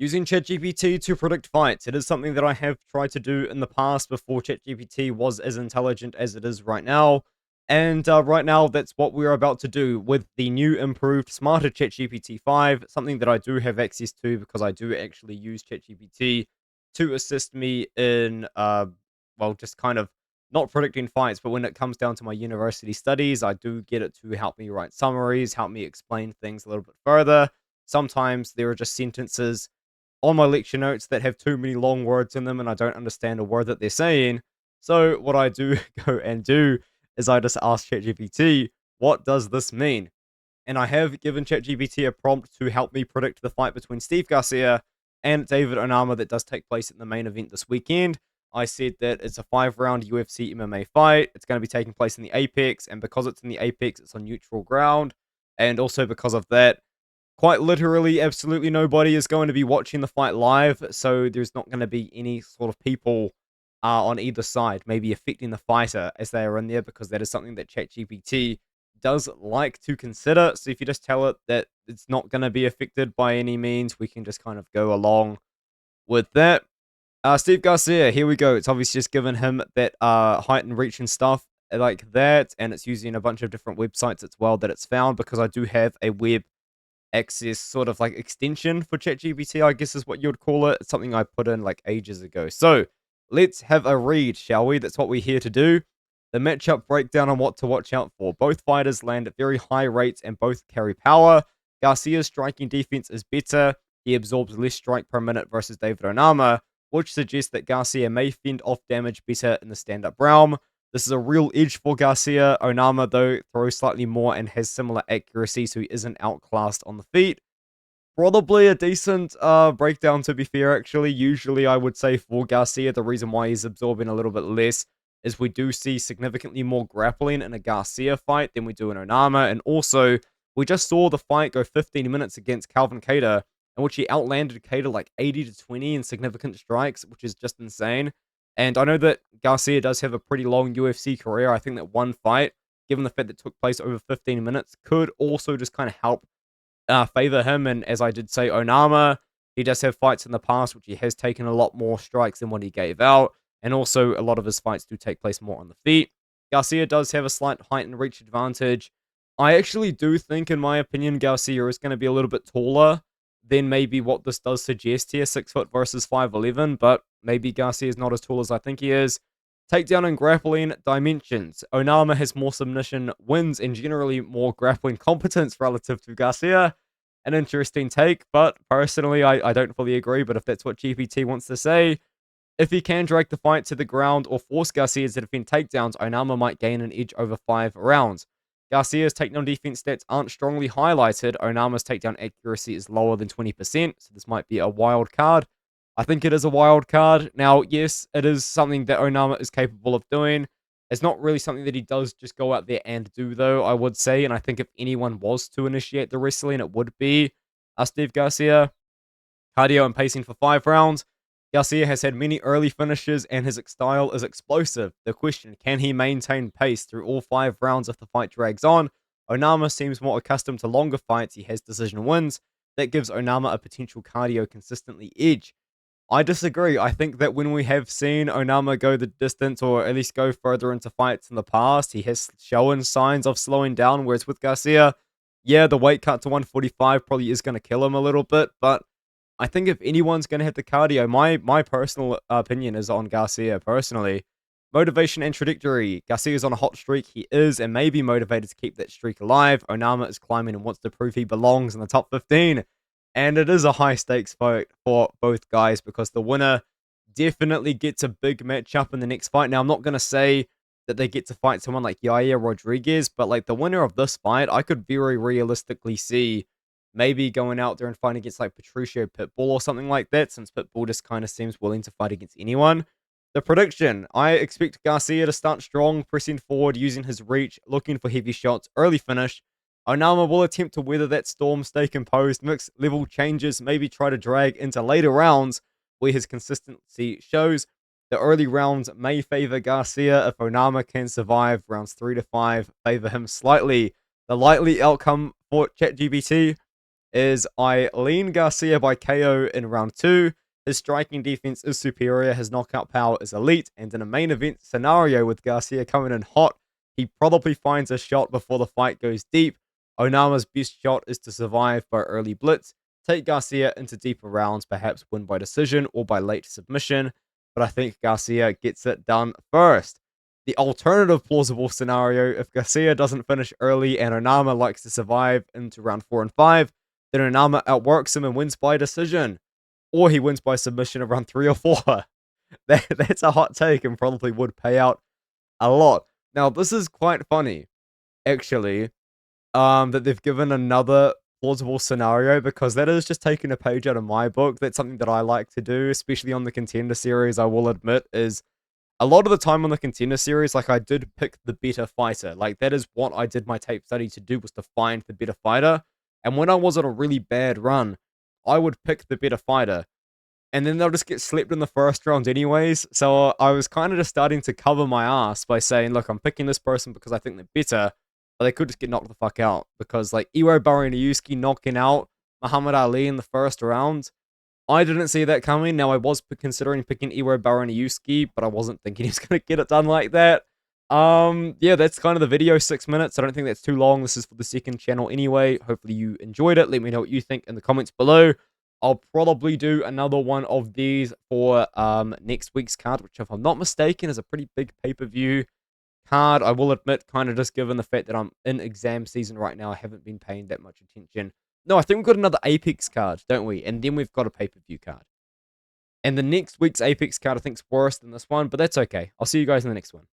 Using ChatGPT to predict fights. It is something that I have tried to do in the past before ChatGPT was as intelligent as it is right now. And right now, that's what we're about to do with the new, improved, smarter ChatGPT 5, something that I do have access to because I do actually use ChatGPT to assist me in, well, just kind of not predicting fights, but when it comes down to my university studies, I do get it to help me write summaries, help me explain things a little bit further. Sometimes there are just sentences on my lecture notes that have too many long words in them and I don't understand a word that they're saying. So what I do go and do is I just ask ChatGPT, what does this mean? And I have given ChatGPT a prompt to help me predict the fight between Steve Garcia and David Onama that does take place in the main event this weekend. I said that it's a 5 round UFC MMA fight. It's going to be taking place in the Apex, and because it's in the Apex, it's on neutral ground. And also because of that, quite literally, absolutely nobody is going to be watching the fight live, so there's not going to be any sort of people on either side, maybe affecting the fighter as they are in there, because that is something that ChatGPT does like to consider. So if you just tell it that it's not going to be affected by any means, we can just kind of go along with that. Steve Garcia, here we go. It's obviously just given him that height and reach and stuff like that, and it's using a bunch of different websites as well that it's found, because I do have a web access sort of like extension for ChatGPT, I guess is what you would call it. It's something I put in like ages ago. So let's have a read, shall we? That's what we're here to do. The matchup breakdown on what to watch out for. Both fighters land at very high rates and both carry power. Garcia's striking defense is better. He absorbs less strike per minute versus David Onama, which suggests that Garcia may fend off damage better in the stand-up realm. This is a real edge for Garcia. Onama, though, throws slightly more and has similar accuracy, so he isn't outclassed on the feet. Probably a decent breakdown, to be fair, actually. Usually, I would say for Garcia, the reason why he's absorbing a little bit less is we do see significantly more grappling in a Garcia fight than we do in Onama. And also, we just saw the fight go 15 minutes against Calvin Kattar, in which he outlanded Kattar like 80-20 in significant strikes, which is just insane. And I know that Garcia does have a pretty long UFC career. I think that one fight, given the fact that it took place over 15 minutes, could also just kind of help favor him. And as I did say, Onama, he does have fights in the past, which he has taken a lot more strikes than what he gave out. And also, a lot of his fights do take place more on the feet. Garcia does have a slight height and reach advantage. I actually do think, in my opinion, Garcia is going to be a little bit taller than maybe what this does suggest here, 6 foot versus 5'11", but maybe Garcia is not as tall as I think he is. Takedown and grappling dimensions. Onama has more submission wins and generally more grappling competence relative to Garcia. An interesting take, but personally, I don't fully agree. But if that's what GPT wants to say, if he can drag the fight to the ground or force Garcia to defend takedowns, Onama might gain an edge over 5 rounds. Garcia's takedown defense stats aren't strongly highlighted. Onama's takedown accuracy is lower than 20%, so this might be a wild card. I think it is a wild card. Now, yes, it is something that Onama is capable of doing. It's not really something that he does just go out there and do, though, I would say. And I think if anyone was to initiate the wrestling, it would be Steve Garcia. Cardio and pacing for 5 rounds. Garcia has had many early finishes and his style is explosive. The question, can he maintain pace through all 5 rounds if the fight drags on? Onama seems more accustomed to longer fights. He has decision wins. That gives Onama a potential cardio consistently edge. I disagree. I think that when we have seen Onama go the distance or at least go further into fights in the past, he has shown signs of slowing down, whereas with Garcia, yeah, the weight cut to 145 probably is going to kill him a little bit, but I think if anyone's going to hit the cardio, my personal opinion is on Garcia personally. Motivation and trajectory. Garcia's on a hot streak. He is and may be motivated to keep that streak alive. Onama is climbing and wants to prove he belongs in the top 15. And it is a high stakes fight for both guys because the winner definitely gets a big matchup in the next fight. Now, I'm not going to say that they get to fight someone like Yair Rodriguez, but like the winner of this fight, I could very realistically see maybe going out there and fighting against like Patricio Pitbull or something like that, since Pitbull just kind of seems willing to fight against anyone. The prediction, I expect Garcia to start strong, pressing forward, using his reach, looking for heavy shots, early finish. Onama will attempt to weather that storm, stay composed, mix level changes, maybe try to drag into later rounds where his consistency shows. The early rounds may favor Garcia if Onama can survive. Rounds 3 to 5 favor him slightly. The likely outcome for ChatGPT, is I lean Garcia by KO in round 2. His striking defense is superior, his knockout power is elite, and in a main event scenario with Garcia coming in hot, he probably finds a shot before the fight goes deep. Onama's best shot is to survive by early blitz, take Garcia into deeper rounds, perhaps win by decision or by late submission, but I think Garcia gets it done first. The alternative plausible scenario, if Garcia doesn't finish early and Onama likes to survive into round 4 and 5, then Onama outworks him and wins by decision. Or he wins by submission around 3 or 4. That's a hot take and probably would pay out a lot. Now, this is quite funny, actually, that they've given another plausible scenario, because that is just taking a page out of my book. That's something that I like to do, especially on the Contender series, I will admit, is a lot of the time on the Contender series, like, I did pick the better fighter. Like, that is what I did my tape study to do, was to find the better fighter. And when I was on a really bad run, I would pick the better fighter, and then they'll just get slept in the first round anyways. So I was kind of just starting to cover my ass by saying, look, I'm picking this person because I think they're better, but they could just get knocked the fuck out. Because, like, Iwo Baroniuski knocking out Muhammad Ali in the first round, I didn't see that coming. Now, I was considering picking Iwo Baroniuski, but I wasn't thinking he was going to get it done like that. Yeah, that's kind of the video, 6 minutes. I don't think that's too long. This is for the second channel anyway. Hopefully you enjoyed it. Let me know what you think in the comments below. I'll probably do another one of these for next week's card, which, if I'm not mistaken, is a pretty big pay-per-view card. I will admit, kind of just given the fact that I'm in exam season right now, I haven't been paying that much attention. No, I think we've got another Apex card, don't we? And then we've got a pay-per-view card. And the next week's Apex card, I think, is worse than this one, but that's okay. I'll see you guys in the next one.